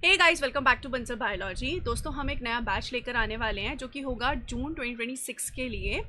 Hey guys, welcome back to Bansal biology. दोस्तों, हम एक नया बैच लेकर आने वाले हैं जो कि होगा जून 2026 के लिए।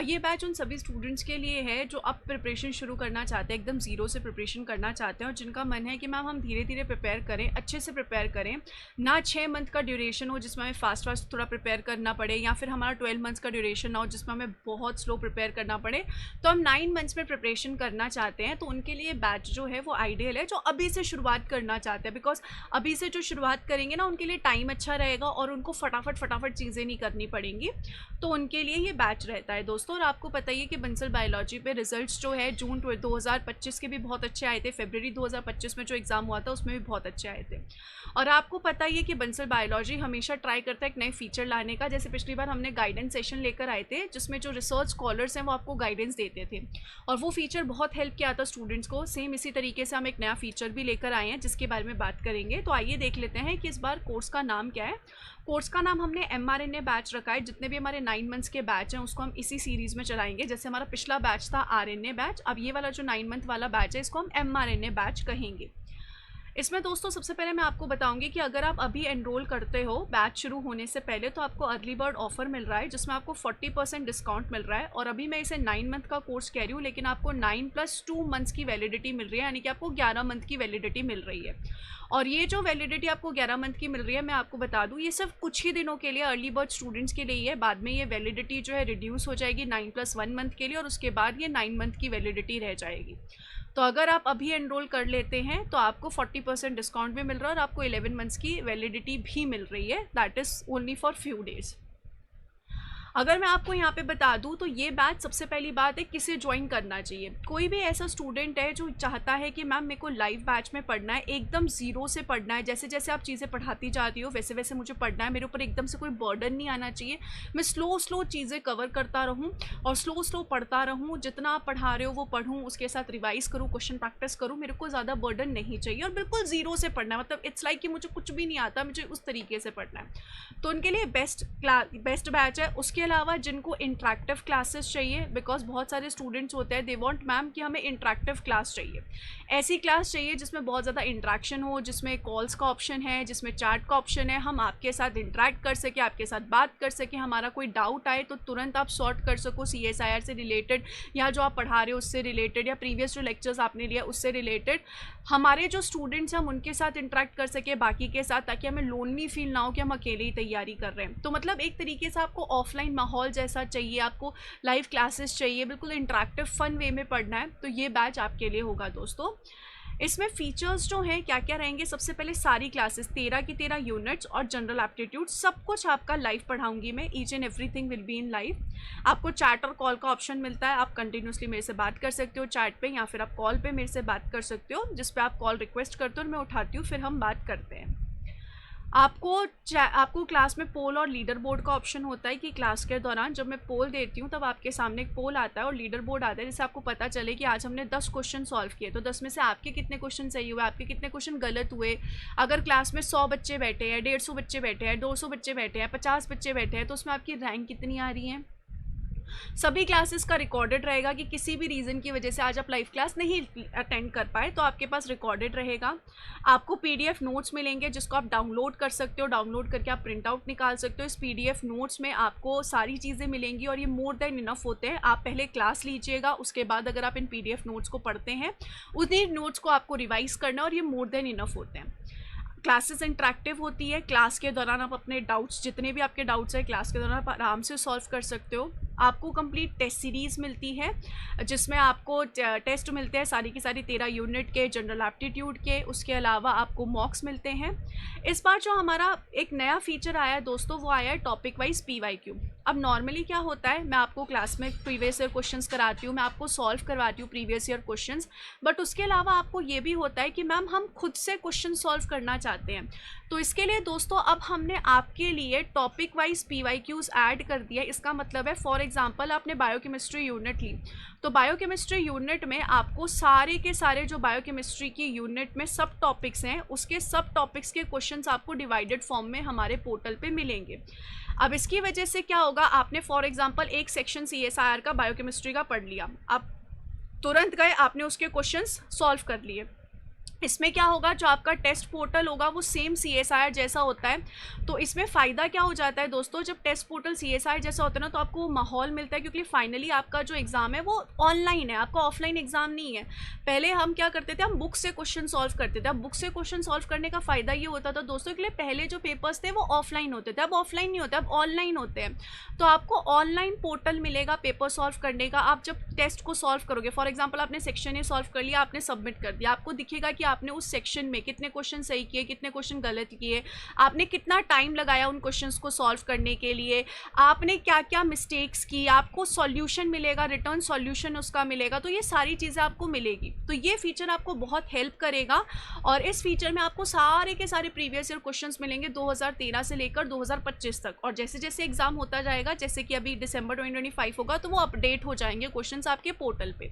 ये बैच उन सभी स्टूडेंट्स के लिए है जो अब प्रिपरेशन शुरू करना चाहते हैं, एकदम ज़ीरो से प्रिपरेशन करना चाहते हैं और जिनका मन है कि मैम हम धीरे धीरे प्रिपेयर करें, अच्छे से प्रिपेयर करें, ना 6 मंथ का ड्यूरेशन हो जिसमें हमें फास्ट थोड़ा प्रिपेयर करना पड़े, या फिर हमारा 12 मंथ्स का ड्यूरेशन ना हो जिसमें हमें बहुत स्लो प्रिपेयर करना पड़े। तो हम 9 मंथ्स में प्रिपरेशन करना चाहते हैं, तो उनके लिए बैच जो है वो आइडियल है जो अभी से शुरुआत करना चाहते हैं। बिकॉज अभी से जो शुरुआत करेंगे ना, उनके लिए टाइम अच्छा रहेगा और उनको फटाफट चीज़ें नहीं करनी पड़ेंगी, तो उनके लिए ये बैच रहता है दोस्तों। और आपको पता ही है कि बंसल बायोलॉजी पे रिजल्ट्स जो है जून 2025 के भी बहुत अच्छे आए थे, फरवरी 2025 में जो एग्ज़ाम हुआ था उसमें भी बहुत अच्छे आए थे। और आपको पता ही है कि बंसल बायोलॉजी हमेशा ट्राई करता है एक नए फीचर लाने का। जैसे पिछली बार हमने गाइडेंस सेशन लेकर आए थे जिसमें जो रिसर्च स्कॉलर्स हैं वो आपको गाइडेंस देते थे और वो फीचर बहुत हेल्प किया था स्टूडेंट्स को। सेम इसी तरीके से हम एक नया फीचर भी लेकर आए हैं जिसके बारे में बात करेंगे। तो आइए देख लेते हैं कि इस बार कोर्स का नाम क्या है। कोर्स का नाम हमने mRNA बैच रखा है। जितने भी हमारे 9 मंथ्स के बैच हैं उसको हम इसी सीरीज़ में चलाएंगे। जैसे हमारा पिछला बैच था RNA बैच, अब ये वाला जो 9 मंथ वाला बैच है इसको हम mRNA बैच कहेंगे। इसमें दोस्तों सबसे पहले मैं आपको बताऊंगी कि अगर आप अभी एनरोल करते हो बैच शुरू होने से पहले तो आपको अर्ली बर्ड ऑफर मिल रहा है जिसमें आपको 40% डिस्काउंट मिल रहा है। और अभी मैं इसे 9 मंथ का कोर्स कह रही हूँ, लेकिन आपको 9 + 2 मंथ्स की वैलिडिटी मिल रही है, यानी कि आपको 11 मंथ की वैलिडिटी मिल रही है। और ये जो वैलिडिटी आपको 11 मंथ की मिल रही है, मैं आपको बता दूँ, ये सिर्फ कुछ ही दिनों के लिए अर्ली बर्ड स्टूडेंट्स के लिए ही है। बाद में ये वैलिडिटी जो है रिड्यूस हो जाएगी 9 + 1 मंथ के लिए और उसके बाद ये 9 मंथ की वैलिडिटी रह जाएगी। तो अगर आप अभी एनरोल कर लेते हैं तो आपको 40% डिस्काउंट भी मिल रहा है और आपको 11 मंथ्स की वैलिडिटी भी मिल रही है, that is only for few days. अगर मैं आपको यहाँ पे बता दूँ तो ये बैच सबसे पहली बात है किसे ज्वाइन करना चाहिए। कोई भी ऐसा स्टूडेंट है जो चाहता है कि मैम मेरे को लाइव बैच में पढ़ना है, एकदम ज़ीरो से पढ़ना है, जैसे जैसे आप चीज़ें पढ़ाती जाती हो वैसे वैसे मुझे पढ़ना है, मेरे ऊपर एकदम से कोई बर्डन नहीं आना चाहिए, मैं स्लो चीज़ें कवर करता रहूँ और स्लो पढ़ता रहूँ, जितना आप पढ़ा रहे हो वो पढ़ूँ, उसके साथ रिवाइज़ करूँ, क्वेश्चन प्रैक्टिस करूँ, मेरे को ज़्यादा बर्डन नहीं चाहिए और बिल्कुल ज़ीरो से पढ़ना है। मतलब इट्स लाइक कि मुझे कुछ भी नहीं आता, मुझे उस तरीके से पढ़ना है, तो उनके लिए बेस्ट बैच है। उसके अलावा जिनको इंटरेक्टिव क्लासेस चाहिए, बिकॉज बहुत सारे स्टूडेंट्स होते हैं दे वांट मैम कि हमें इंटरेक्टिव क्लास चाहिए, ऐसी क्लास चाहिए जिसमें बहुत ज़्यादा इंटरेक्शन हो, जिसमें कॉल्स का ऑप्शन है, जिसमें चैट का ऑप्शन है, हम आपके साथ इंटरेक्ट कर सके, आपके साथ बात कर सके, हमारा कोई डाउट आए तो तुरंत आप सॉर्ट कर सको CSIR से रिलेटेड या जो आप पढ़ा रहे हो उससे रिलेटेड या प्रीवियस जो लेक्चर्स आपने लिया उससे रिलेटेड। हमारे जो स्टूडेंट्स हैं हम उनके साथ इंटरेक्ट कर सके बाकी के साथ, ताकि हमें लोनली फील ना हो कि हम अकेले ही तैयारी कर रहे हैं। तो मतलब एक तरीके से आपको ऑफलाइन माहौल जैसा चाहिए, आपको लाइव क्लासेस चाहिए, बिल्कुल इंटरेक्टिव फन वे में पढ़ना है, तो ये बैच आपके लिए होगा दोस्तों। इसमें फीचर्स जो हैं क्या क्या रहेंगे, सबसे पहले सारी क्लासेस 13 की 13 यूनिट्स और जनरल एप्टीट्यूड सब कुछ आपका लाइव पढ़ाऊंगी मैं, each and everything will be in live. आपको चैट और कॉल का ऑप्शन मिलता है, आप कंटिन्यूसली मेरे से बात कर सकते हो चैट पे या फिर आप कॉल पे मेरे से बात कर सकते हो, जिस पे आप कॉल रिक्वेस्ट करते हो और मैं उठाती हूँ, फिर हम बात करते हैं। आपको क्लास में पोल और लीडर बोर्ड का ऑप्शन होता है कि क्लास के दौरान जब मैं पोल देती हूँ तब आपके सामने एक पोल आता है और लीडर बोर्ड आता है, जिससे आपको पता चले कि आज हमने 10 क्वेश्चन सॉल्व किए तो 10 में से आपके कितने क्वेश्चन सही हुए, आपके कितने क्वेश्चन गलत हुए। अगर क्लास में 100 बच्चे बैठे हैं, 150 बच्चे बैठे हैं, 200 बच्चे बैठे हैं, 50 बच्चे बैठे हैं, तो उसमें आपकी रैंक कितनी आ रही है। सभी क्लासेस का रिकॉर्डेड रहेगा कि किसी भी रीज़न की वजह से आज आप लाइव क्लास नहीं अटेंड कर पाए तो आपके पास रिकॉर्डेड रहेगा। आपको PDF नोट्स मिलेंगे जिसको आप डाउनलोड कर सकते हो, डाउनलोड करके आप प्रिंट आउट निकाल सकते हो। इस PDF नोट्स में आपको सारी चीज़ें मिलेंगी और ये मोर देन इनफ होते हैं। आप पहले क्लास लीजिएगा, उसके बाद अगर आप इन PDF नोट्स को पढ़ते हैं उन्हीं नोट्स को आपको रिवाइज़ करना और ये मोर देन इनफ होते हैं। क्लासेस इंटरेक्टिव होती है, क्लास के दौरान आप अपने डाउट्स, जितने भी आपके डाउट्स हैं क्लास के दौरान आप आराम से सॉल्व कर सकते हो। आपको कंप्लीट टेस्ट सीरीज़ मिलती है जिसमें आपको टेस्ट मिलते हैं सारी की सारी 13 यूनिट के, जनरल एप्टीट्यूड के, उसके अलावा आपको मॉक्स मिलते हैं। इस बार जो हमारा एक नया फीचर आया है दोस्तों वो आया है टॉपिक वाइज PYQ। अब नॉर्मली क्या होता है, मैं आपको क्लास में प्रीवियस ईयर क्वेश्चंस कराती हूँ, मैं आपको सॉल्व करवाती हूँ प्रीवियस ईयर क्वेश्चंस, बट उसके अलावा आपको ये भी होता है कि मैम हम खुद से क्वेश्चन सॉल्व करना चाहते हैं। तो इसके लिए दोस्तों अब हमने आपके लिए टॉपिक वाइज PYQs ऐड कर दिया। इसका मतलब है फॉर एग्जांपल आपने बायोकेमिस्ट्री यूनिट ली तो बायोकेमिस्ट्री यूनिट में आपको सारे के सारे जो बायोकेमिस्ट्री की यूनिट में सब टॉपिक्स हैं उसके सब टॉपिक्स के क्वेश्चंस आपको डिवाइडेड फॉर्म में हमारे पोर्टल पे मिलेंगे। अब इसकी वजह से क्या होगा, आपने फॉर एग्जांपल एक सेक्शन CSIR का बायोकेमिस्ट्री का पढ़ लिया, आप तुरंत गए आपने उसके क्वेश्चंस सॉल्व कर लिए, इसमें क्या होगा, जो आपका टेस्ट पोर्टल होगा वो सेम CSIR जैसा होता है। तो इसमें फ़ायदा क्या हो जाता है दोस्तों, जब टेस्ट पोर्टल CSIR जैसा होता है ना, तो आपको माहौल मिलता है, क्योंकि फाइनली आपका जो एग्ज़ाम है वो ऑनलाइन है, आपका ऑफलाइन एग्ज़ाम नहीं है। पहले हम क्या करते थे, हम बुक से क्वेश्चन सॉल्व करते थे। अब बुक से क्वेश्चन सॉल्व करने का फ़ायदा ये होता था दोस्तों के लिए, पहले जो पेपर्स थे वो ऑफलाइन होते थे, अब ऑफलाइन नहीं होते, अब ऑनलाइन होते हैं। तो आपको ऑनलाइन पोर्टल मिलेगा पेपर सॉल्व करने का। आप जब टेस्ट को सॉल्व करोगे, फॉर एग्जाम्पल आपने सेक्शन ए सॉल्व कर लिया, आपने सबमिट कर दिया, आपको दिखेगा कि आपने उस सेक्शन में कितने क्वेश्चन सही किए, कितने क्वेश्चन गलत किए, आपने कितना टाइम लगाया उन क्वेश्चंस को सॉल्व करने के लिए, आपने क्या क्या मिस्टेक्स की, आपको सॉल्यूशन मिलेगा, रिटर्न सॉल्यूशन उसका मिलेगा। तो ये सारी चीज़ें आपको मिलेगी। तो ये फीचर आपको बहुत हेल्प करेगा, और इस फीचर में आपको सारे के सारे प्रीवियस ईयर क्वेश्चंस मिलेंगे 2013 से लेकर 2025 तक। और जैसे जैसे एग्जाम होता जाएगा, जैसे कि अभी दिसंबर 2025 होगा, तो वो अपडेट हो जाएंगे क्वेश्चंस आपके पोर्टल पे।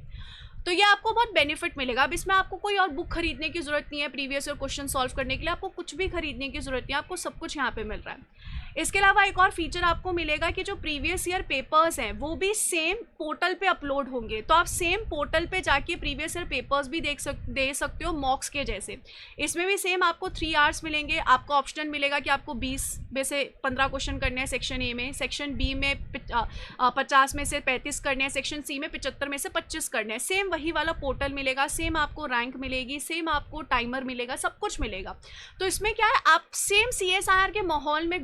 तो ये आपको बहुत बेनिफिट मिलेगा। अब इसमें आपको कोई और बुक खरीदने की ज़रूरत नहीं है, प्रीवियस ईयर क्वेश्चन सॉल्व करने के लिए आपको कुछ भी खरीदने की ज़रूरत नहीं है, आपको सब कुछ यहाँ पे मिल रहा है। इसके अलावा एक और फीचर आपको मिलेगा कि जो प्रीवियस ईयर पेपर्स हैं वो भी सेम पोर्टल पे अपलोड होंगे। तो आप सेम पोर्टल पे जाके प्रीवियस ईयर पेपर्स भी दे सकते हो मॉक्स के जैसे। इसमें भी सेम आपको 3 आवर्स मिलेंगे। आपको ऑप्शन मिलेगा कि आपको 20 में से 15 क्वेश्चन करने हैं सेक्शन ए में, सेक्शन बी में 50 में से 35 करने हैं, सेक्शन सी में 75 में से 25 करने हैं। सेम वही वाला पोर्टल मिलेगा, सेम आपको रैंक मिलेगी, सेम आपको टाइमर मिलेगा, सब कुछ मिलेगा। तो इसमें क्या है, आप सेम CSIR के माहौल में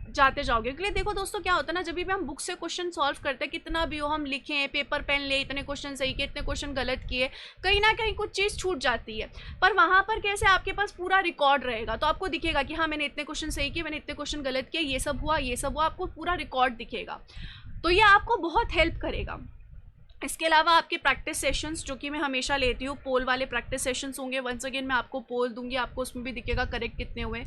जाते जाओगे। क्योंकि देखो दोस्तों, क्या होता है ना, जब भी हम बुक से क्वेश्चन सॉल्व करते हैं, कितना भी हो हम लिखें, पेपर पेन ले, इतने क्वेश्चन सही किए, इतने क्वेश्चन गलत किए, कहीं ना कहीं कुछ चीज़ छूट जाती है। पर वहाँ पर कैसे, आपके पास पूरा रिकॉर्ड रहेगा, तो आपको दिखेगा कि हाँ मैंने इतने क्वेश्चन सही किए, मैंने इतने क्वेश्चन गलत किए, ये सब हुआ, ये सब हुआ, आपको पूरा रिकॉर्ड दिखेगा। तो ये आपको बहुत हेल्प करेगा। इसके अलावा आपके प्रैक्टिस सेशंस, जो कि मैं हमेशा लेती हूँ, पोल वाले प्रैक्टिस सेशंस होंगे। वंस अगेन मैं आपको पोल दूंगी, आपको उसमें भी दिखेगा करेक्ट कितने हुए।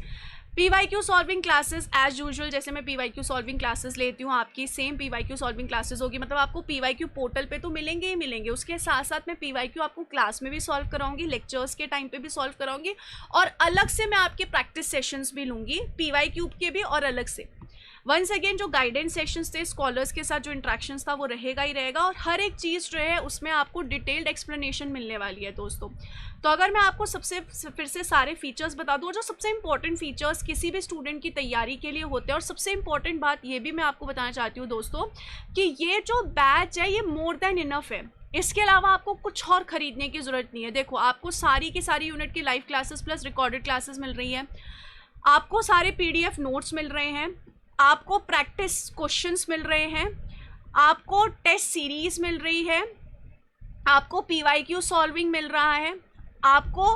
PYQ solving classes as usual, जैसे मैं PYQ सॉल्विंग क्लासेस लेती हूँ, आपकी सेम PYQ सॉल्विंग क्लासेस होगी। मतलब आपको PYQ पोर्टल पे तो मिलेंगे ही मिलेंगे, उसके साथ साथ मैं PYQ आपको क्लास में भी सॉल्व कराऊंगी, लेक्चर्स के टाइम पे भी सॉल्व कराऊंगी, और अलग से मैं आपके प्रैक्टिस सेशंस भी लूँगी PYQ के भी, और अलग से। वंस अगेन जो गाइडेंस सेशंस थे, स्कॉलर्स के साथ जो इंट्रैक्शंस था, वो रहेगा ही रहेगा, और हर एक चीज़ जो है उसमें आपको डिटेल्ड एक्सप्लेनेशन मिलने वाली है दोस्तों। तो अगर मैं आपको सबसे फिर से सारे फीचर्स बता दूँ, जो सबसे इंपॉर्टेंट फीचर्स किसी भी स्टूडेंट की तैयारी के लिए होते हैं, और सबसे इंपॉर्टेंट बात ये भी मैं आपको बताना चाहती हूँ दोस्तों, कि ये जो बैच है ये मोर देन इनफ है। इसके अलावा आपको कुछ और खरीदने की ज़रूरत नहीं है। देखो, आपको सारी की सारी यूनिट की live classes plus recorded classes मिल रही हैं, आपको सारे PDF नोट्स मिल रहे हैं, आपको प्रैक्टिस क्वेश्चंस मिल रहे हैं, आपको टेस्ट सीरीज मिल रही है, आपको PYQ सॉल्विंग मिल रहा है, आपको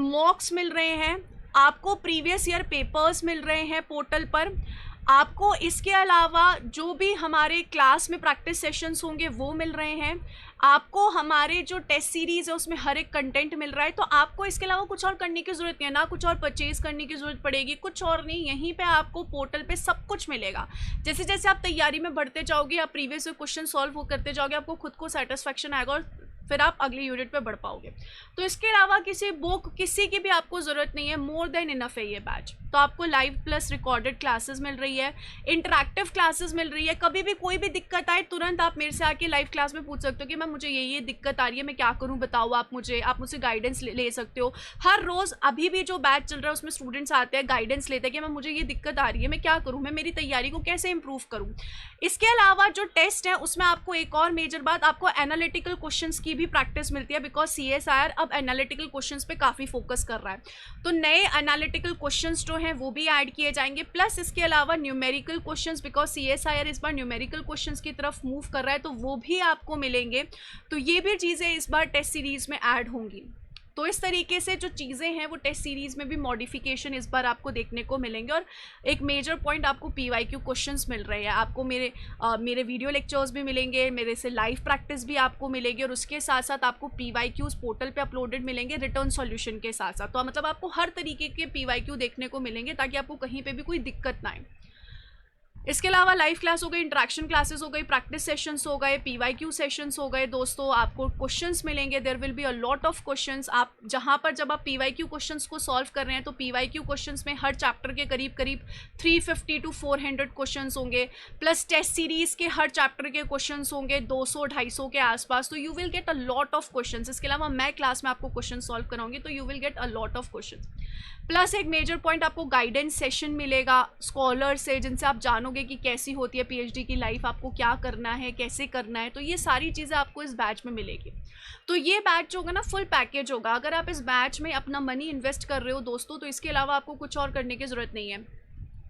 मॉक्स मिल रहे हैं, आपको प्रीवियस ईयर पेपर्स मिल रहे हैं पोर्टल पर, आपको इसके अलावा जो भी हमारे क्लास में प्रैक्टिस सेशंस होंगे वो मिल रहे हैं, आपको हमारे जो टेस्ट सीरीज़ है उसमें हर एक कंटेंट मिल रहा है। तो आपको इसके अलावा कुछ और करने की ज़रूरत नहीं है, ना कुछ और परचेज़ करने की ज़रूरत पड़ेगी, कुछ और नहीं। यहीं पे आपको पोर्टल पे सब कुछ मिलेगा। जैसे जैसे आप तैयारी में बढ़ते जाओगे, आप प्रीवियस क्वेश्चन सॉल्व करते जाओगे, आपको खुद को सेटिस्फैक्शन आएगा, और फिर आप अगली यूनिट पे बढ़ पाओगे। तो इसके अलावा किसी बुक किसी की भी आपको ज़रूरत नहीं है, मोर देन इनफ है ये बैच। तो आपको लाइव प्लस रिकॉर्डेड क्लासेस मिल रही है, इंटरैक्टिव क्लासेस मिल रही है। कभी भी कोई भी दिक्कत आए, तुरंत आप मेरे से आके लाइव क्लास में पूछ सकते हो कि मैम मुझे ये दिक्कत आ रही है, मैं क्या करूँ बताओ आप मुझसे गाइडेंस ले सकते हो। हर रोज़ अभी भी जो बैच चल रहा है उसमें स्टूडेंट्स आते हैं, गाइडेंस लेते हैं कि मैम मुझे ये दिक्कत आ रही है, मैं क्या करूँ, मैं मेरी तैयारी को कैसे इंप्रूव करूँ। इसके अलावा जो टेस्ट है उसमें आपको एक और मेजर बात, आपको एनालिटिकल क्वेश्चंस की भी प्रैक्टिस मिलती है, बिकॉज CSIR अब एनालिटिकल क्वेश्चंस पे काफ़ी फोकस कर रहा है। तो नए एनालिटिकल क्वेश्चंस जो हैं वो भी ऐड किए जाएंगे, प्लस इसके अलावा न्यूमेरिकल क्वेश्चंस, बिकॉज CSIR इस बार न्यूमेरिकल क्वेश्चंस की तरफ मूव कर रहा है, तो वो भी आपको मिलेंगे। तो ये भी चीज़ें इस बार टेस्ट सीरीज़ में ऐड होंगी। तो इस तरीके से जो चीज़ें हैं वो टेस्ट सीरीज़ में भी मॉडिफिकेशन इस बार आपको देखने को मिलेंगे। और एक मेजर पॉइंट, आपको PYQ क्वेश्चंस मिल रहे हैं, आपको मेरे वीडियो लेक्चर्स भी मिलेंगे, मेरे से लाइव प्रैक्टिस भी आपको मिलेगी, और उसके साथ साथ आपको PYQs पोर्टल पे अपलोडेड मिलेंगे रिटर्न सॉल्यूशन के साथ साथ। तो मतलब आपको हर तरीके के PYQ देखने को मिलेंगे, ताकि आपको कहीं पर भी कोई दिक्कत ना आए। इसके अलावा लाइव क्लास हो गई, इंटरेक्शन क्लासेस हो गई, प्रैक्टिस सेशंस हो गए, पीवाईक्यू सेशंस हो गए। दोस्तों आपको क्वेश्चंस मिलेंगे, there will be a lot of questions. आप जहां पर जब आप पीवाईक्यू क्वेश्चंस को सॉल्व कर रहे हैं तो पीवाईक्यू क्वेश्चंस में हर चैप्टर के करीब करीब 350 to 400 क्वेश्चंस होंगे, प्लस टेस्ट सीरीज के हर चैप्टर के क्वेश्चंस होंगे 200-250 के आसपास। तो you will get a lot of questions. इसके अलावा मैं क्लास में आपको क्वेश्चन सॉल्व कराऊंगी, तो you will get a lot of question. Plus एक मेजर पॉइंट, आपको गाइडेंस सेशन मिलेगा स्कॉलर से, जिनसे आप जानोगे कि कैसी होती है पीएचडी की लाइफ, आपको क्या करना है, कैसे करना है। तो ये सारी चीज़ें आपको इस बैच में मिलेगी। तो ये बैच जो होगा ना, फुल पैकेज होगा। अगर आप इस बैच में अपना मनी इन्वेस्ट कर रहे हो दोस्तों, तो इसके अलावा आपको कुछ और करने की ज़रूरत नहीं है।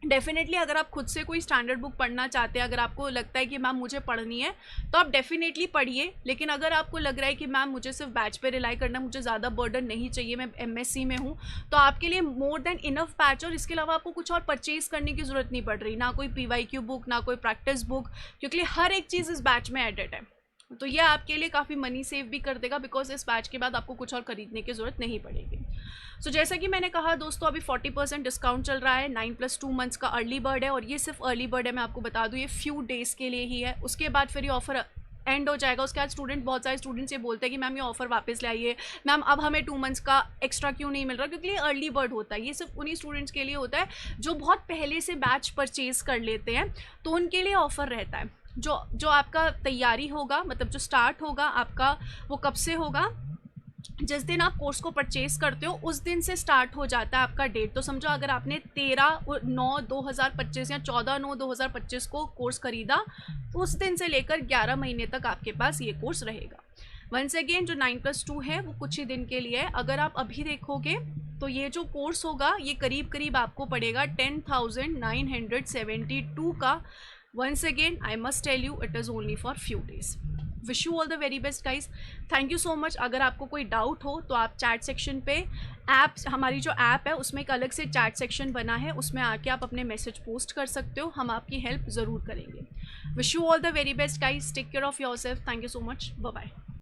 डेफिनेटली अगर आप खुद से कोई स्टैंडर्ड बुक पढ़ना चाहते हैं, अगर आपको लगता है कि मैम मुझे पढ़नी है, तो आप डेफिनेटली पढ़िए। लेकिन अगर आपको लग रहा है कि मैम मुझे सिर्फ बैच पे रिलाई करना, मुझे ज़्यादा बर्डन नहीं चाहिए, मैं एमएससी में हूँ, तो आपके लिए मोर देन इनफ बैच। और इसके अलावा आपको कुछ और परचेज करने की ज़रूरत नहीं पड़ रही, ना कोई पीवाईक्यू बुक, ना कोई प्रैक्टिस बुक, क्योंकि हर एक चीज़ इस बैच में एडेड है। तो ये आपके लिए काफ़ी मनी सेव भी कर देगा, बिकॉज इस बैच के बाद आपको कुछ और खरीदने की ज़रूरत नहीं पड़ेगी। सो जैसा कि मैंने कहा दोस्तों, अभी 40% डिस्काउंट चल रहा है। 9+2 मंथ्स का अर्ली बर्ड है, और ये सिर्फ अर्ली बर्ड है, मैं आपको बता दूँ, ये फ्यू डेज़ के लिए ही है। उसके बाद फिर ये ऑफर एंड हो जाएगा। उसके बाद बहुत सारे स्टूडेंट्स ये बोलते हैं कि मैम ये ऑफर वापस ले आइए, मैम अब हमें 2 मंथ्स का एक्स्ट्रा क्यों नहीं मिल रहा, क्योंकि ये अर्ली बर्ड होता है। ये सिर्फ उन्हीं स्टूडेंट्स के लिए होता है जो बहुत पहले से बैच परचेज कर लेते हैं, तो उनके लिए ऑफर रहता है। जो आपका तैयारी होगा, मतलब जो स्टार्ट होगा आपका, वो कब से होगा, जिस दिन आप कोर्स को परचेज करते हो उस दिन से स्टार्ट हो जाता है आपका डेट। तो समझो अगर आपने 13/9/2025 या 14/9/2025 को कोर्स खरीदा, तो उस दिन से लेकर 11 महीने तक आपके पास ये कोर्स रहेगा। वंस अगेन, जो 9+2 है वो कुछ ही दिन के लिए है। अगर आप अभी देखोगे तो ये जो कोर्स होगा ये करीब करीब आपको पड़ेगा 10,972 का। Once again, I must tell you, it is only for few days. Wish you all the very best guys. Thank you so much. अगर आपको कोई डाउट हो तो आप चैट सेक्शन पे हमारी जो ऐप है उसमें एक अलग से चैट सेक्शन बना है, उसमें आके आप अपने मैसेज पोस्ट कर सकते हो, हम आपकी हेल्प ज़रूर करेंगे। Wish you all the very best guys. Take care of yourself. Thank you so much. Bye bye.